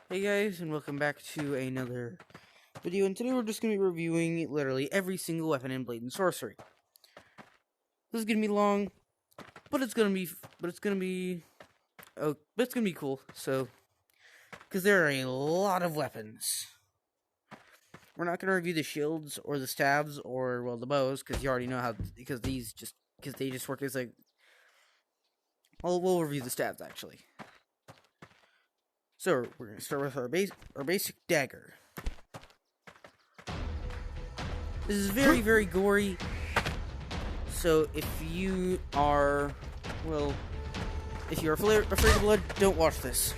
Hey guys, and welcome back to another video, and today we're just going to be reviewing literally every single weapon in Blade and Sorcery. This is going to be long, but it's going to be cool, so, because there are a lot of weapons. We're not going to review the shields, or the stabs, or, well, the bows, because you already know how, because they just work as, like, well, we'll review the stabs, actually. So, we're going to start with our basic dagger. This is very, very gory. So, if you are, well, if you're afraid of blood, don't watch this.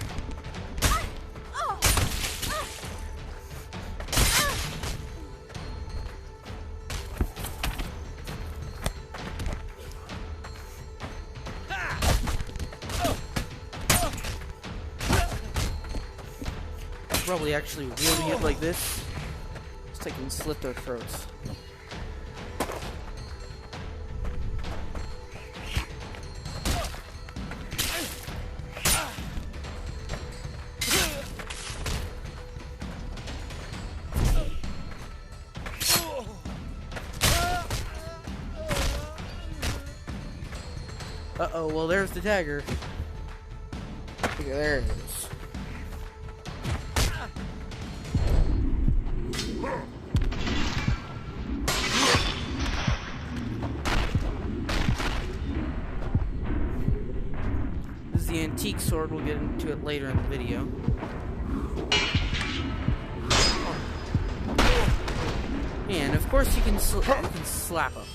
Probably actually wielding it like this, so I can slit their throats. Uh-oh, well there's the dagger. Okay, there it is. This is the antique sword. We'll get into it later in the video. And of course you can slap them.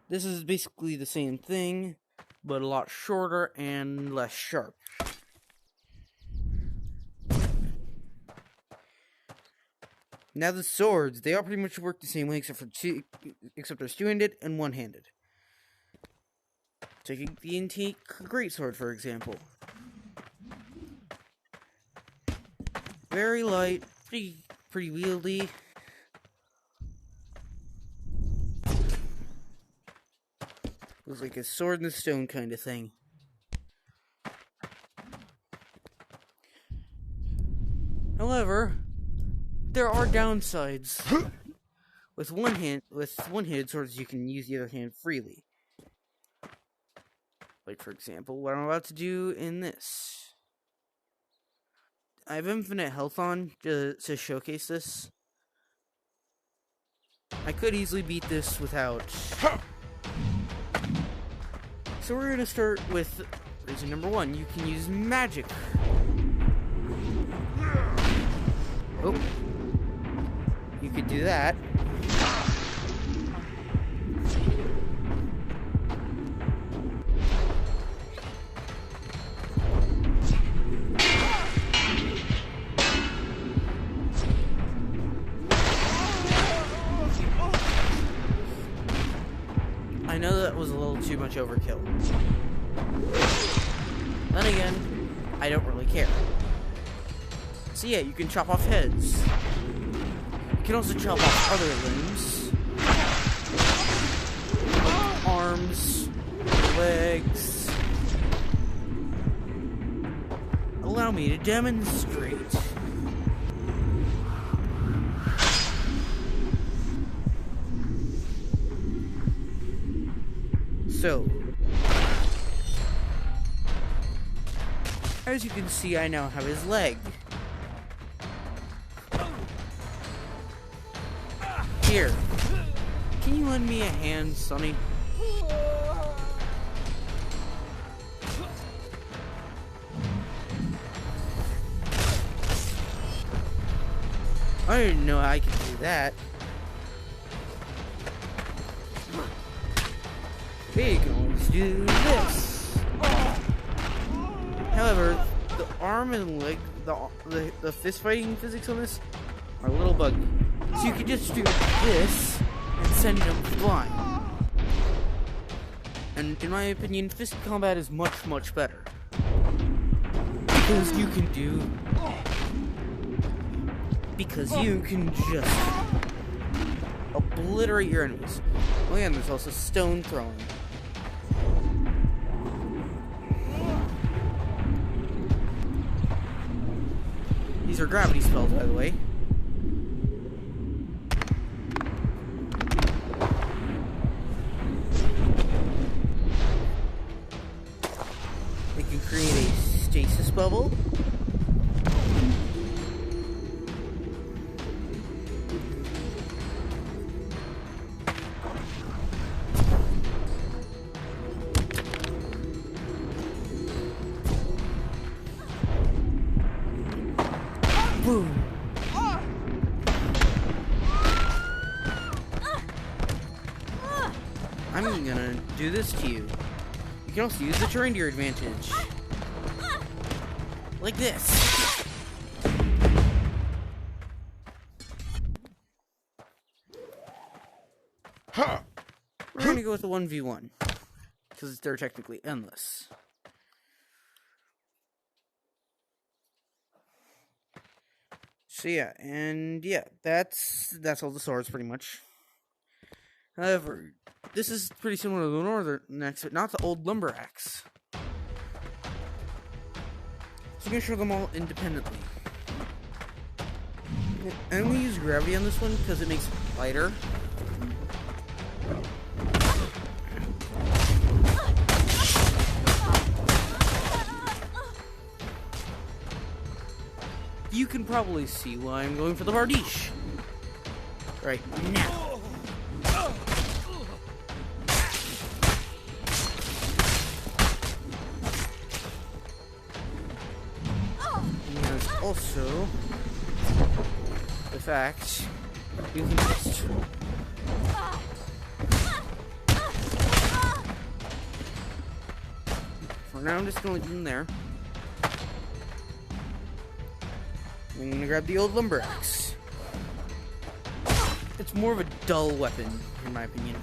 This is basically the same thing, but a lot shorter and less sharp. Now the swords, they all pretty much work the same way except there's two-handed and one-handed. Taking the antique greatsword, for example. Very light, pretty wieldy. Looks like a sword in the stone kind of thing. However, there are downsides. With one-handed swords, you can use the other hand freely. Like, for example, what I'm about to do in this. I have infinite health on to showcase this. I could easily beat this without. So we're going to start with reason number 1. You can use magic. Oh. You could do that. I know that was a little too much overkill. Then again, I don't really care. So yeah, you can chop off heads. You can also chop off other limbs. Arms, legs. Allow me to demonstrate. So, as you can see, I now have his leg. Here, can you lend me a hand, Sonny? I didn't know I could do that. Okay, you can always do this. However, the arm and leg, the fist fighting physics on this are a little buggy. So you can just do this and send them flying. And in my opinion, fist combat is much, much better. Because you can just obliterate your enemies. Oh yeah, and there's also stone throwing. These are gravity spells, by the way. They can create a stasis bubble. Boom. I'm gonna do this to you. You can also use the terrain to your advantage. Like this. We're gonna go with the 1v1. Because they're technically endless. So yeah, and yeah, that's all the swords pretty much. However, this is pretty similar to the northern axe, but not the old lumber axe. So I'm gonna show them all independently. I'm gonna use gravity on this one because it makes it lighter. You can probably see why I'm going for the Bardiche right now. And there's also the fact you can just for now I'm just gonna leave them there. I'm gonna grab the old lumber axe. It's more of a dull weapon, in my opinion.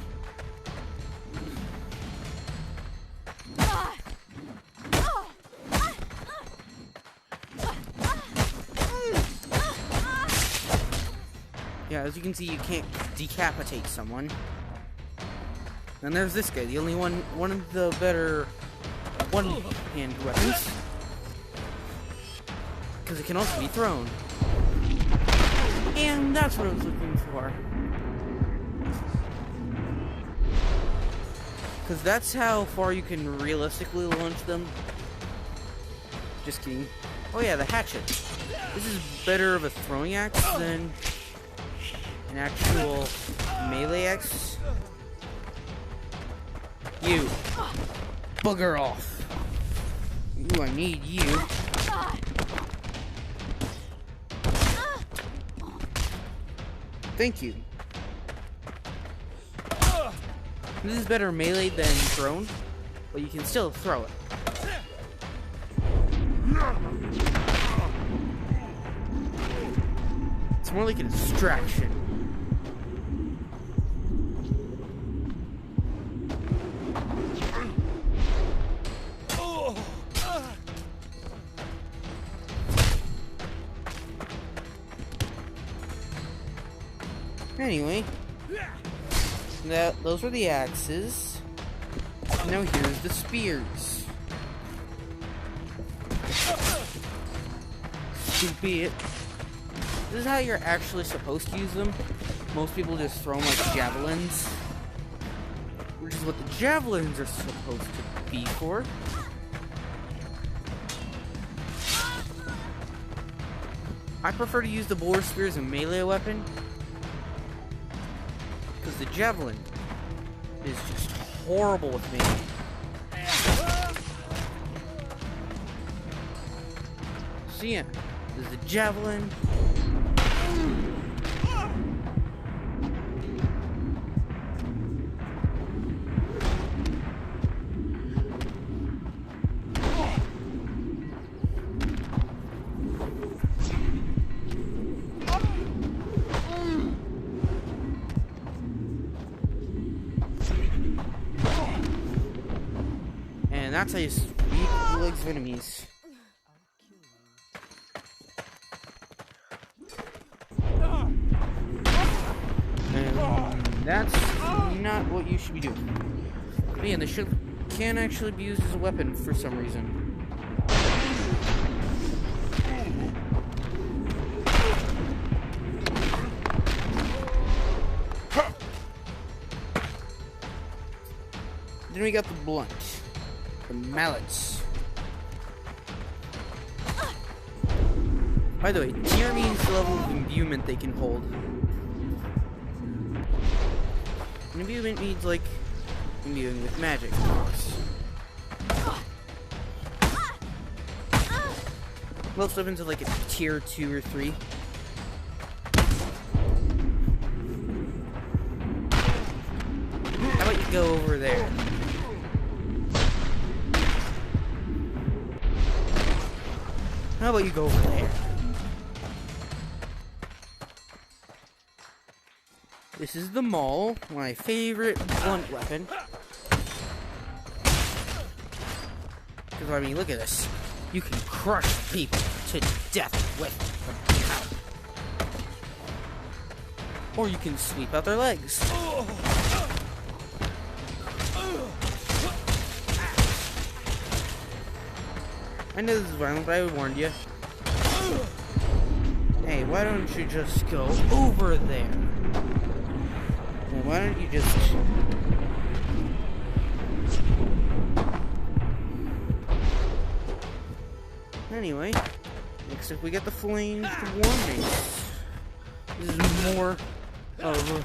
Yeah, as you can see, you can't decapitate someone. And there's this guy, the only one of the better one-hand weapons. Because it can also be thrown. And that's what I was looking for. Because that's how far you can realistically launch them. Just kidding. Oh yeah, the hatchet. This is better of a throwing axe than an actual melee axe. You. Bugger off. Ooh, I need you. Thank you. This is better melee than thrown, but you can still throw it. It's more like a distraction. Anyway, those were the axes. Now here's the spears. Stupid. This is how you're actually supposed to use them. Most people just throw them like javelins, which is what the javelins are supposed to be for. I prefer to use the boar spear as a melee weapon. Because the javelin is just horrible with me. So yeah, there's the javelin. And that's how you sweep the legs of enemies. And that's not what you should be doing. But yeah, the ship can actually be used as a weapon for some reason. Then we got the blunt, the mallets. By the way, tier means the level of imbuement they can hold. And imbuement means like imbuing with magic, of course. Most weapons are like a tier 2 or 3. How about you go over there? How about you go over there? This is the maul, my favorite blunt weapon. Because, I mean, look at this. You can crush people to death with them. Or you can sweep out their legs. I know this is violent, but I warned you. Hey, why don't you just go over there? Well, why don't you just... Anyway, next up we got the flanged war mace. This is more of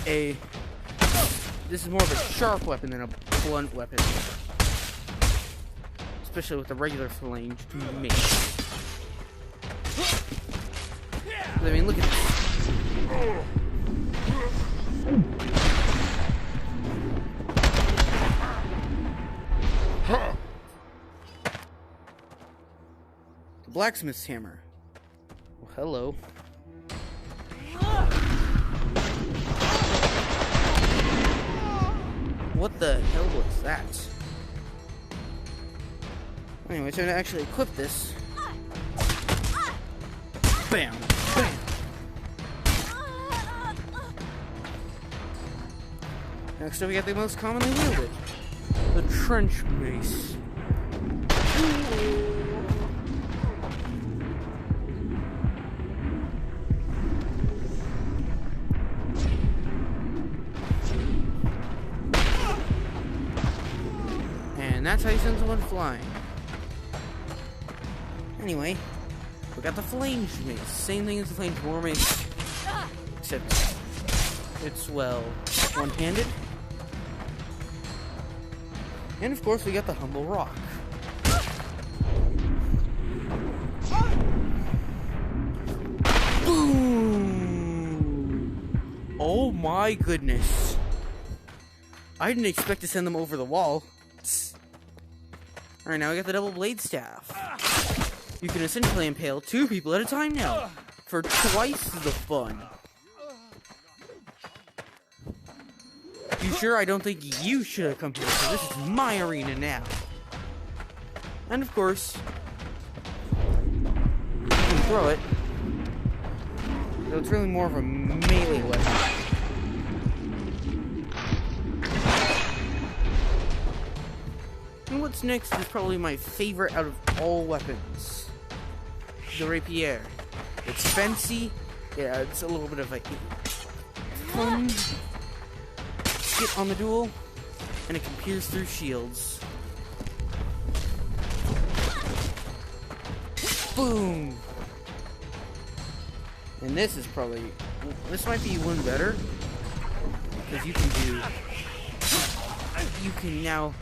a... This is more of a sharp weapon than a blunt weapon. Especially with the regular flanged mace. I mean, look at this. The blacksmith's hammer. Well, hello. What the hell was that? Anyway, so to actually equip this. Bam! Bam! Next up we got the most commonly wielded. The trench mace. And that's how you send someone flying. Anyway, we got the flanged mace. Same thing as the flanged war mace, except it's, well, one-handed. And of course, we got the humble rock. Boom! Oh my goodness! I didn't expect to send them over the wall. Alright, now we got the double blade staff. You can essentially impale 2 people at a time now, for twice the fun. You sure? I don't think you should have come here, because this is my arena now. And of course, you can throw it. So it's really more of a melee weapon. And what's next is probably my favorite out of all weapons. The rapier. It's fancy. Yeah, it's a little bit of a fun hit on the duel, and it can pierce through shields. Boom! And this is probably, this might be one better, because you can now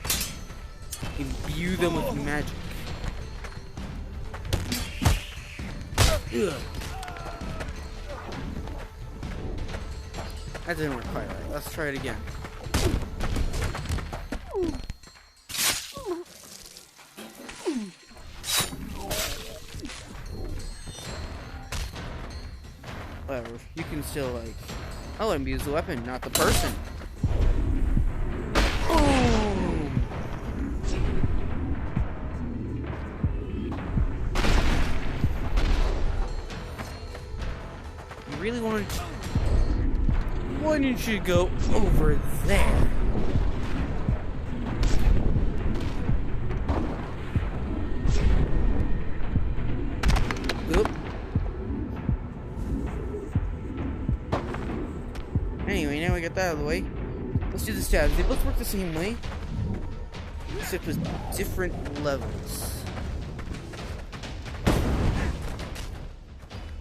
imbue them with magic. Ugh. That didn't work quite right. Let's try it again. Whatever. You can still, like... I'll abuse the weapon, not the person. Boom! You really wanted to... Why didn't you go over there? Oop. Anyway, now we got that out of the way. Let's do the stabs. They both work the same way, except with different levels.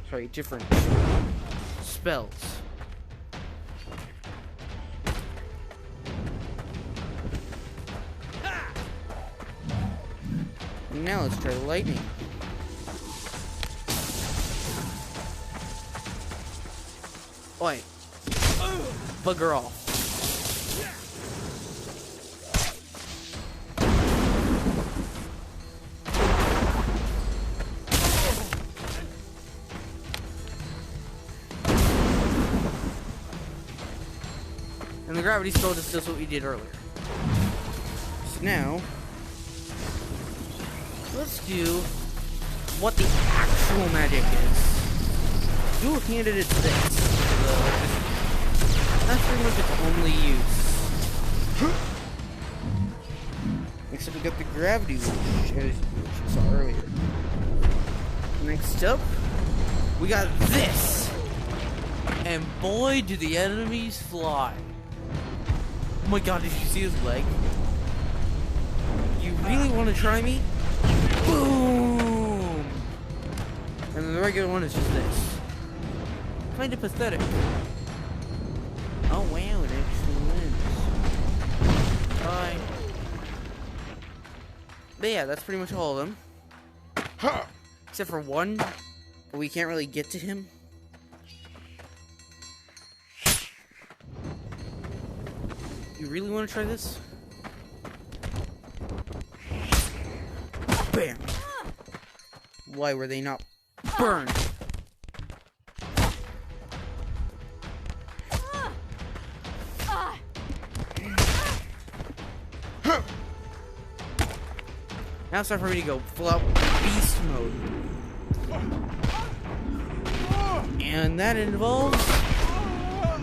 Sorry, different spells. Now let's try lightning. Oi. Bugger off. And the gravity spell just does what we did earlier. So now, let's do what the actual magic is. You handed it to this. That's pretty much its only use. Except we got the gravity, which you saw earlier. Next up, we got this. And boy, do the enemies fly. Oh my god, did you see his leg? You really want to try me? Boom! And then the regular one is just this. Kind of pathetic. Oh wow, it actually wins. Bye. But yeah, that's pretty much all of them. Except for one, but we can't really get to him. You really want to try this? Bam! Why were they not burned? Now it's time for me to go full out beast mode. And that involves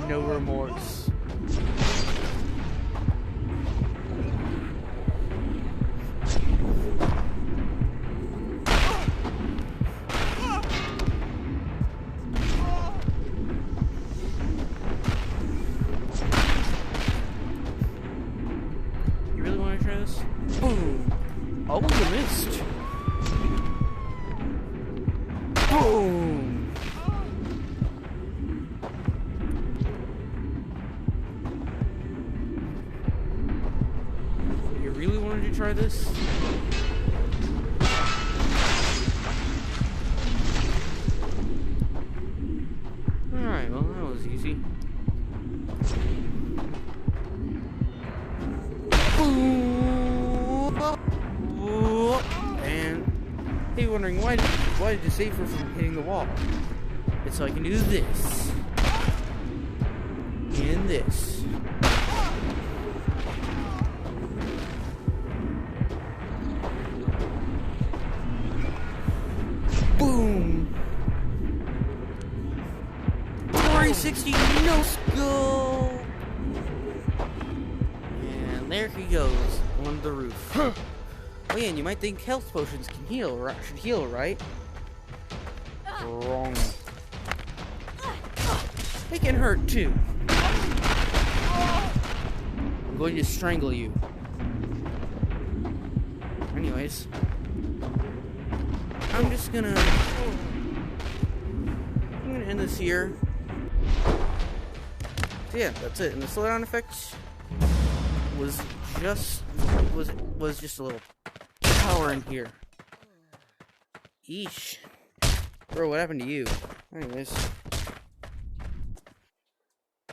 no remorse. You really want to try this? Boom! Oh, you missed. Boom! You really wanted to try this? Alright, well, that was easy. Boom! And hey, wondering why did you save her from hitting the wall? It's so I can do this and this. Boom! 360 no scope. And there he goes on the roof. Oh yeah, and you might think health potions can heal, right? Should heal, right? Wrong. They can hurt too. I'm going to strangle you. Anyways, I'm gonna end this here. So yeah, that's it. And the slowdown effect was just a little power in here. Eesh. Bro, what happened to you? Anyways,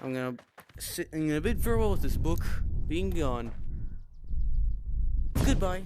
I'm gonna bid farewell with this book being gone. Goodbye.